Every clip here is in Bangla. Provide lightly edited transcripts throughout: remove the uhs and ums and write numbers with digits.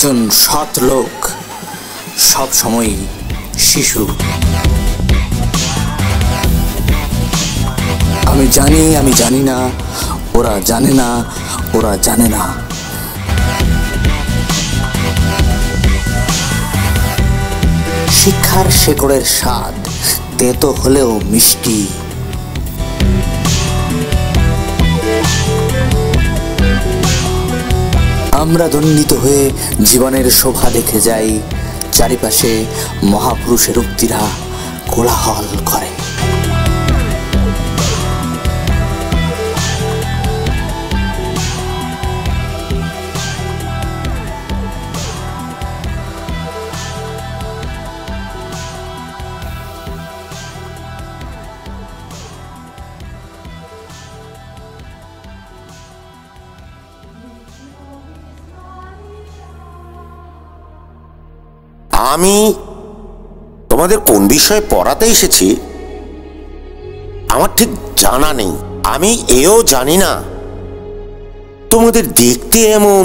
একজন সৎ লোক সব সময় শিশু। আমি জানি না, ওরা জানে না, ওরা জানে না। শিক্ষার শেকড়ের স্বাদ তেতো হলেও মিষ্টি। আমরা দণ্ডিত হয়ে জীবনের শোভা দেখে যাই, চারিপাশে মহাপুরুষের উক্তিরা কোলাহল করে। আমি তোমাদের কোন বিষয়ে পড়াতে এসেছি আমার ঠিক জানা নেই। আমি এও জানি না তোমাদের দেখতে এমন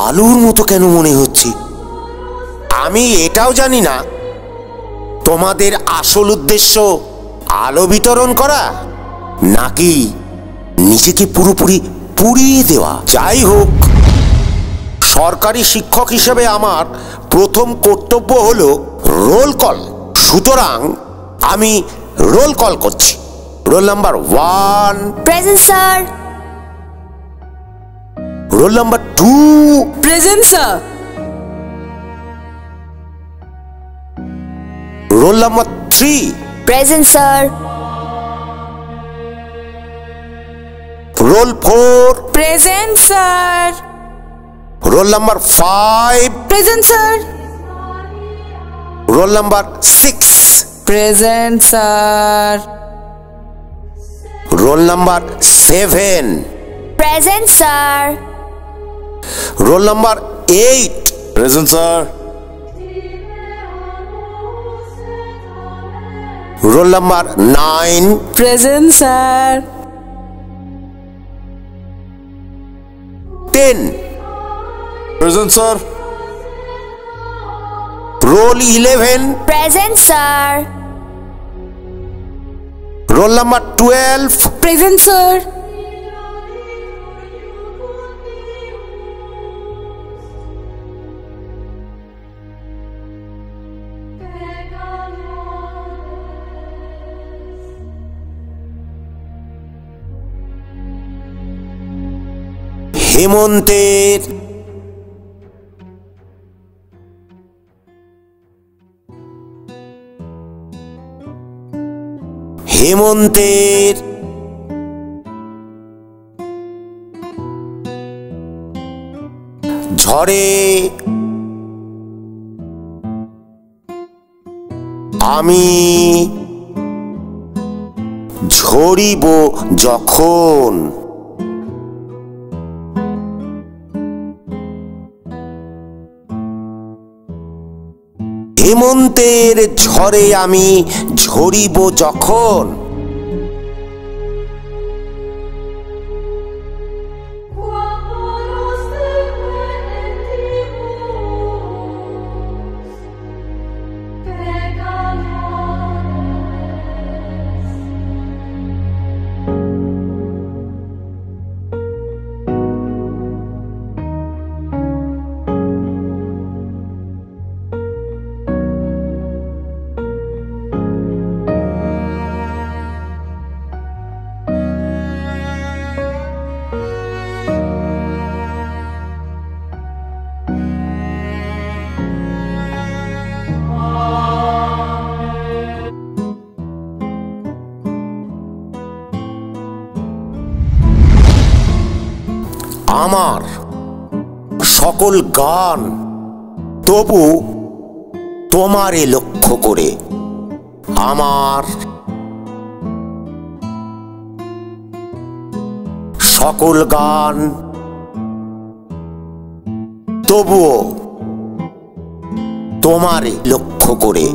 আলুর মতো কেন মনে হচ্ছে। আমি এটাও জানি না তোমাদের আসল উদ্দেশ্য আলো বিতরণ করা নাকি নিজেকে পুরোপুরি পুড়িয়ে দেওয়া। যাই হোক, সরকারি শিক্ষক হিসেবে আমার প্রথম কর্তব্য হলো রোল কল। সুতরাং আমি রোল কল করছি। Roll number 1 present sir. Roll number 2 present sir. Roll number 3 present sir. Roll 4 present sir. Roll number 5 present sir. Roll number 6 present sir. Roll number 7 present sir. Roll number 8 present sir. Roll number 9 present sir. 10 present sir. Roll 11 present sir. Roll number 12 present sir. হেমন্তের হেমন্তের ঝড়ে আমি ঝরিব যখন। হেমন্তের ঝড়ে আমি ঝরিব যখন, আমার সকল গান তবু তোমারে লক্ষ্য করে। আমার সকল গান তবুও তোমারে লক্ষ্য করে।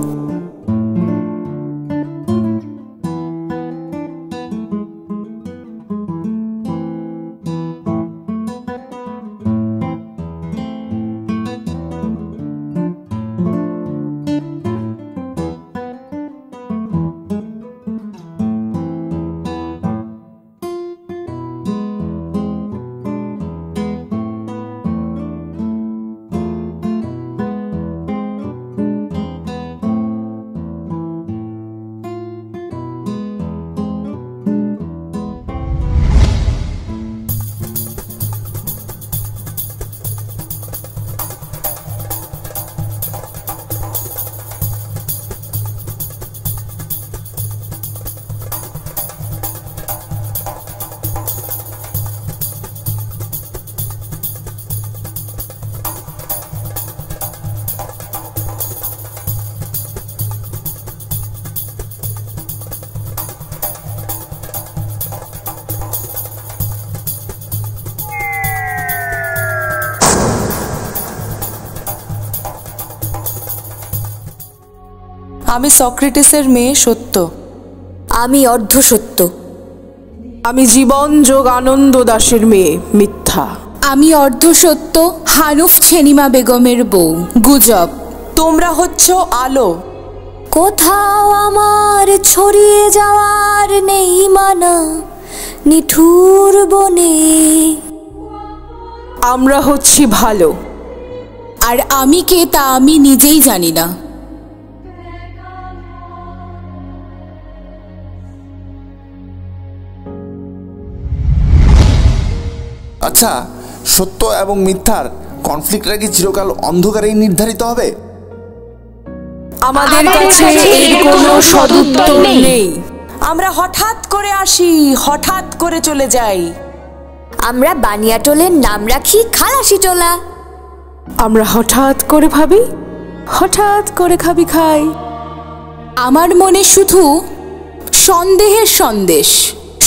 আমি সক্রেটিসের মেয়ে সত্য। আমি অর্ধ সত্য। আমি জীবন যোগ আনন্দ দাসের মেয়ে মিথ্যা। আমি অর্ধ সত্য হানুফ ছেনিমা বেগমের বউ গুজব। তোমরা হচ্ছ আলো। কোথাও আমার ছড়িয়ে যাওয়ার নেই মানা নিঠুর বনে। আমরা হচ্ছি ভালো। আর আমি কে তা আমি নিজেই জানি না। আচ্ছা, সত্য এবং মিথ্যার কনফ্লিক্টটা কি চিরকাল অন্ধকারেই নির্ধারিত হবে? আমাদের কাছে এর কোনো সদুত্তর নেই। আমরা হঠাৎ করে আসি, হঠাৎ করে চলে যাই। আমরা বানিয়াটোলের নাম রাখি খালাসিটোলা। আমরা হঠাৎ করে ভাবি, হঠাৎ করে খাবি খাই। আমার মনে শুধু সন্দেহের সন্দেশ,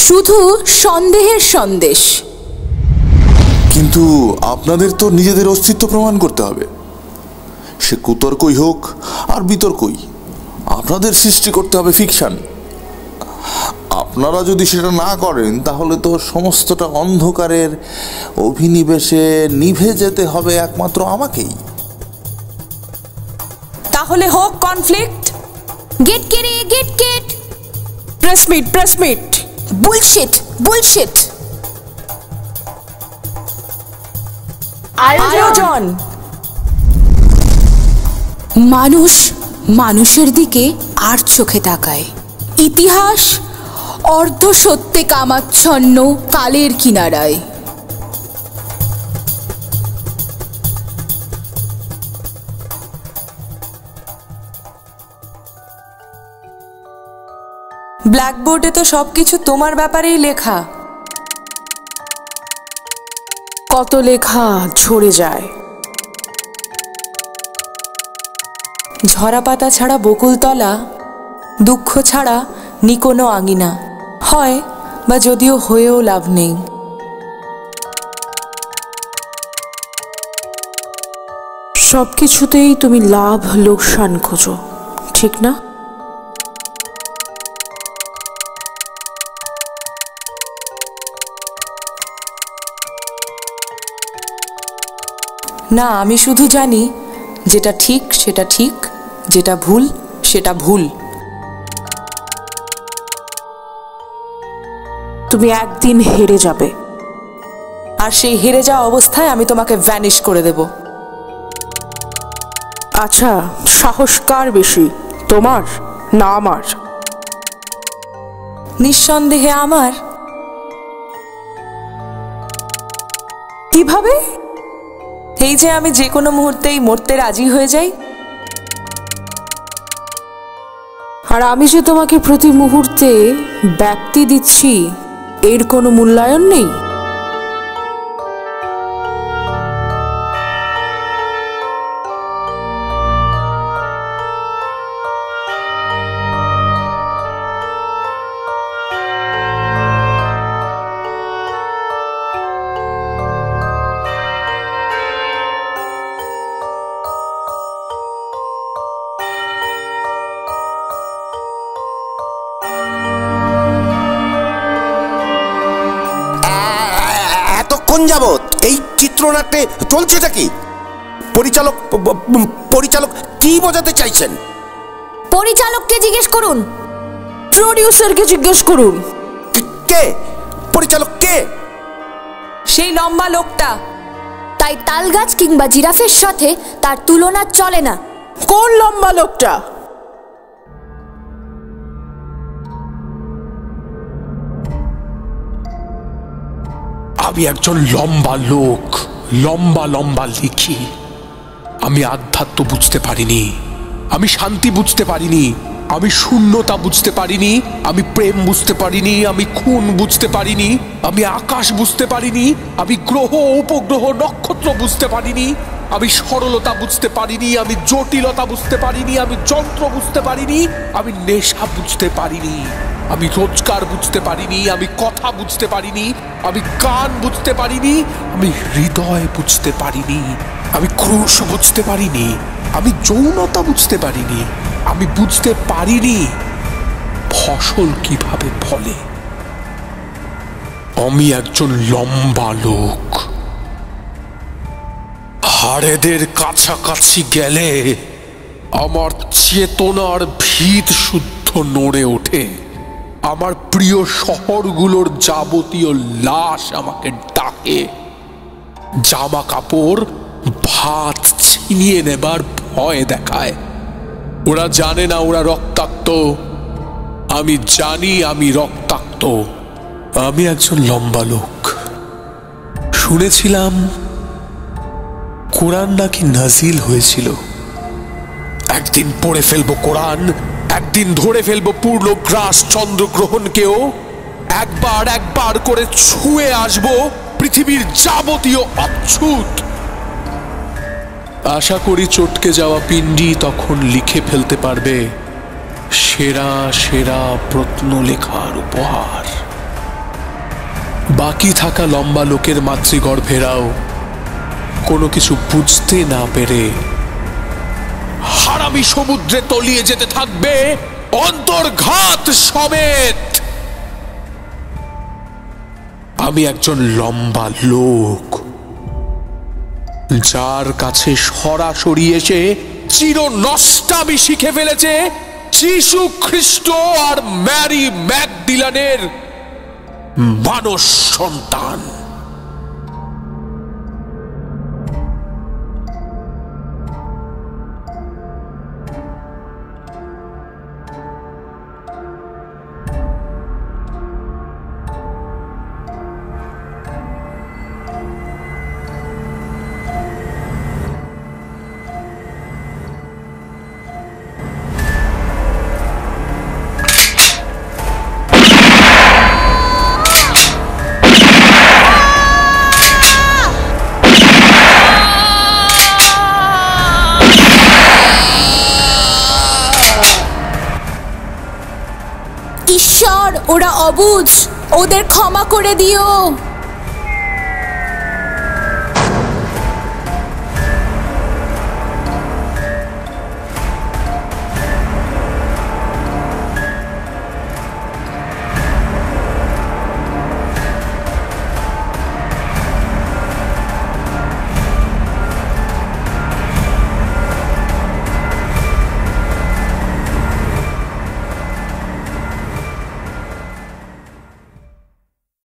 শুধু সন্দেহের সন্দেশ। কিন্তু আপনাদের তো নিজেদের অস্তিত্ব প্রমাণ করতে হবে, সে কুতর্কই হোক আর বিতর্কই। আপনাদের সৃষ্টি করতে হবে ফিকশন। আপনারা যদি সেটা না করেন তাহলে তো সমস্তটা অন্ধকারের অভিনিবেশে নিভে যেতে হবে একমাত্র আমাকেই। তাহলে হোক কনফ্লিক্ট। গেট কে রে get get. Press meet, press meet. Bullshit, bullshit. আয়োজন। মানুষ মানুষের দিকে আর চোখে তাকায়। ইতিহাস অর্ধ সত্যে কামাচ্ছন্ন কালের কিনারায়। ব্ল্যাকবোর্ডে তো সবকিছু তোমার ব্যাপারেই লেখা। কত লেখা ঝরে যায়। ঝরা পাতা ছাড়া বকুলতলা, দুঃখ ছাড়া নিকোনো আঙিনা হয়, বা যদিও হয়েও লাভ নেই। সবকিছুতেই তুমি লাভ লোকসান খোঁজো, ঠিক না? না, আমি শুধু জানি যেটা ঠিক সেটা ঠিক, যেটা ভুল সেটা ভুল। তুমি একদিন হেরে যাবে, আর সেই হেরে যাওয়া অবস্থায় আমি তোমাকে ভ্যানিশ করে দেব। আচ্ছা, সাহস কার বেশি, তোমার না আমার? নিঃসন্দেহে আমার। কিভাবে? এই যে আমি যে কোনো মুহূর্তেই মরতে রাজি হয়ে যাই। আর আমি যে তোমাকে প্রতি মুহূর্তে ব্যক্তি দিচ্ছি, এর কোনো মূল্যায়ন নেই। কোন যাবত এই চিত্রনাট্যে চলছেটা কি? পরিচালক পরিচালক কি বোঝাতে চাইছেন? পরিচালককে জিজ্ঞেস করুন। প্রডিউসারকে জিজ্ঞেস করুন। কে পরিচালক? কে? সেই লম্বা লোকটা। তাই তালগাছ কিংবা জিরাফের সাথে তার তুলনা চলে না। কোন লম্বা লোকটা? আমি একজন লম্বা লোক, লম্বা লম্বা লিখি। আমি আধ্যাত্ম বুঝতে পারিনি, আমি শান্তি বুঝতে পারিনি, আমি শূন্যতা বুঝতে পারিনি, আমি প্রেম বুঝতে পারিনি, আমি খুন বুঝতে পারিনি, আমি আকাশ বুঝতে পারিনি, আমি গ্রহ উপগ্রহ নক্ষত্র বুঝতে পারিনি, আমি সরলতা বুঝতে পারিনি, আমি জটিলতা বুঝতে পারিনি, আমি যন্ত্র বুঝতে পারিনি, আমি নেশা বুঝতে পারিনি, আমি রোজগার বুঝতে পারিনি, আমি কথা বুঝতে পারিনি, আমি গান বুঝতে পারিনি, আমি হৃদয় বুঝতে পারিনি, আমি ক্রোশ বুঝতে পারিনি, আমি যৌনতা বুঝতে পারিনি, আমি বুঝতে পারিনি ফসল কিভাবে ফলে। আমি একজন লম্বা লোক, হাড়েদের কাছাকাছি গেলে আমার চেতনার ভিত শুদ্ধ নড়ে ওঠে। আমার প্রিয় শহরগুলোর যাবতীয় লাশ আমাকে ডাকে। জামা কাপড় ভাত ছিনিয়ে নেবার ভয় দেখায়। ওরা জানে না ওরা রক্তাক্ত, আমি জানি আমি রক্তাক্ত। আমি একজন লম্বা লোক। শুনেছিলাম কোরআন নাকি নাজিল হয়েছিল। একদিন পড়ে ফেলবো কোরআন, একদিন ধরে ফেলবো পূর্ণগ্রাস চন্দ্রগ্রহণকেও, একবার একবার করে ছুঁয়ে আসবো পৃথিবীর যাবতীয় অচ্ছুত। আশা করি চটকে যাওয়া পিণ্ডি তখন লিখে ফেলতে পারবে সেরা সেরা প্রত্নলেখার উপহার। বাকি থাকা লম্বা লোকের মাতৃগর্ভেরাও কোনো কিছু বুঝতে না পেরে হারামি সমুদ্রে তলিয়ে যেতে থাকবে অন্তর্ঘাত সমেত। আমি একজন লম্বা লোক, যার কাছে সরাসরি এসে চির নষ্টামি শিখে ফেলেছে যীশু খ্রিস্ট আর ম্যারি ম্যাকডিলানের মানস সন্তান। ঈশ্বর, ওরা অবুঝ, ওদের ক্ষমা করে দিও।